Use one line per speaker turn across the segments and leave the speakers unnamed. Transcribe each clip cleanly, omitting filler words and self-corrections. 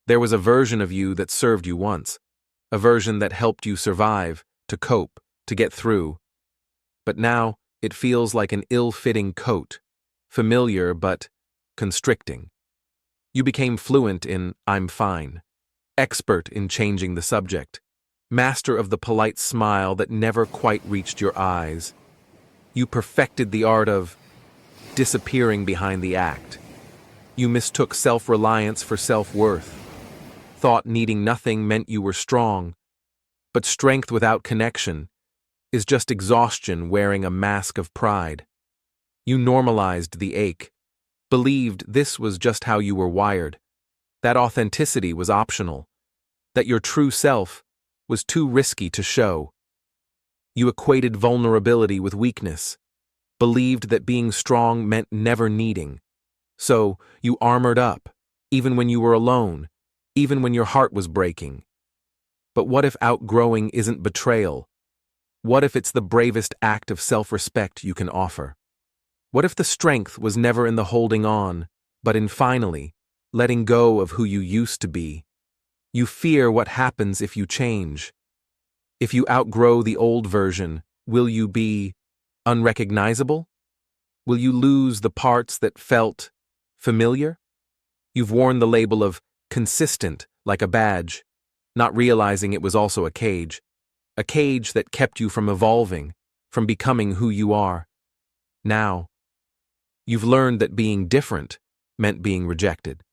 There was a version of you that served you once, a version that helped you survive, to cope, to get through. But now, it feels like an ill-fitting coat, familiar but constricting. You became fluent in "I'm fine," expert in changing the subject, master of the polite smile that never quite reached your eyes. You perfected the art of disappearing behind the act. You mistook self-reliance for self-worth. Thought needing nothing meant you were strong, but strength without connection is just exhaustion wearing a mask of pride. You normalized the ache, believed this was just how you were wired, that authenticity was optional, that your true self was too risky to show. You equated vulnerability with weakness, believed that being strong meant never needing. So you armored up, even when you were alone, even when your heart was breaking. But what if outgrowing isn't betrayal? What if it's the bravest act of self-respect you can offer? What if the strength was never in the holding on, but in finally letting go of who you used to be? You fear what happens if you change. If you outgrow the old version, will you be unrecognizable? Will you lose the parts that felt familiar? You've worn the label of consistent like a badge, not realizing it was also a cage that kept you from evolving, from becoming who you are. Now, you've learned that being different meant being rejected.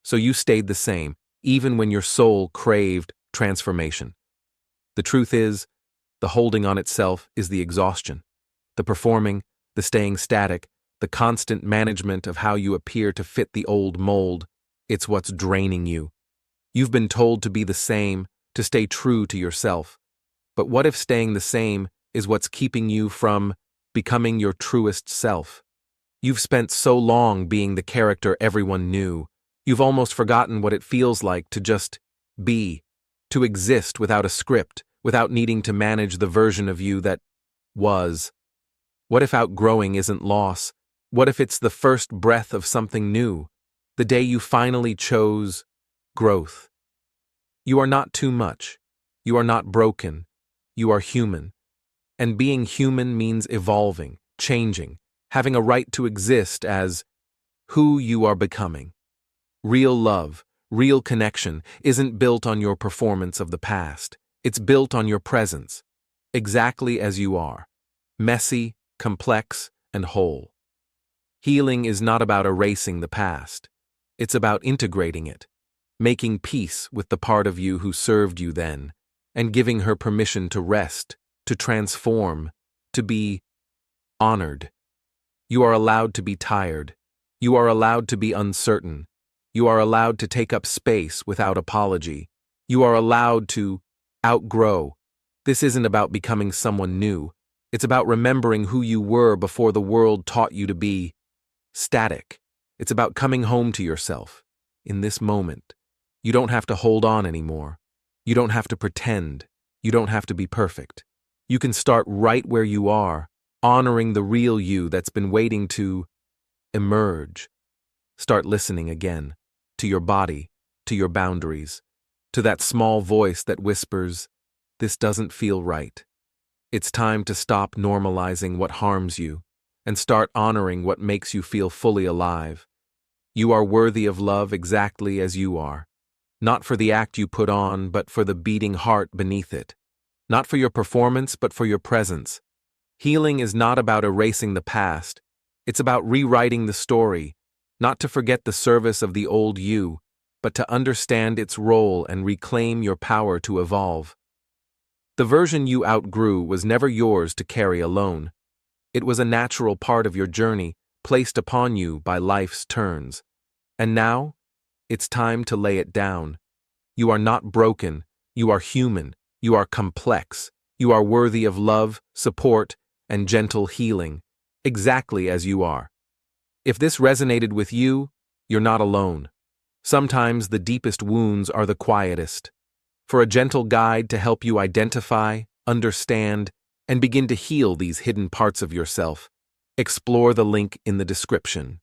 So you stayed the same, even when your soul craved transformation. The truth is, the holding on itself is the exhaustion. The performing, the staying static, the constant management of how you appear to fit the old mold, it's what's draining you. You've been told to be the same, to stay true to yourself. But what if staying the same is what's keeping you from becoming your truest self? You've spent so long being the character everyone knew, you've almost forgotten what it feels like to just be, to exist without a script, without needing to manage the version of you that was. What if outgrowing isn't loss? What if it's the first breath of something new, the day you finally chose growth? You are not too much. You are not broken. You are human. And being human means evolving, changing, having a right to exist as who you are becoming. Real love, real connection isn't built on your performance of the past. It's built on your presence, exactly as you are, messy, complex, and whole. Healing is not about erasing the past. It's about integrating it, making peace with the part of you who served you then, and giving her permission to rest, to transform, to be honored. You are allowed to be tired. You are allowed to be uncertain. You are allowed to take up space without apology. You are allowed to outgrow. This isn't about becoming someone new. It's about remembering who you were before the world taught you to be static. It's about coming home to yourself in this moment. You don't have to hold on anymore. You don't have to pretend. You don't have to be perfect. You can start right where you are, honoring the real you that's been waiting to emerge. Start listening again, to your body, to your boundaries, to that small voice that whispers, "This doesn't feel right." It's time to stop normalizing what harms you and start honoring what makes you feel fully alive. You are worthy of love exactly as you are, not for the act you put on, but for the beating heart beneath it, not for your performance, but for your presence. Healing is not about erasing the past. It's about rewriting the story, not to forget the service of the old you, but to understand its role and reclaim your power to evolve. The version you outgrew was never yours to carry alone. It was a natural part of your journey, placed upon you by life's turns. And now, it's time to lay it down. You are not broken. You are human. You are complex. You are worthy of love, support, and gentle healing, exactly as you are. If this resonated with you, you're not alone. Sometimes the deepest wounds are the quietest. For a gentle guide to help you identify, understand, and begin to heal these hidden parts of yourself, explore the link in the description.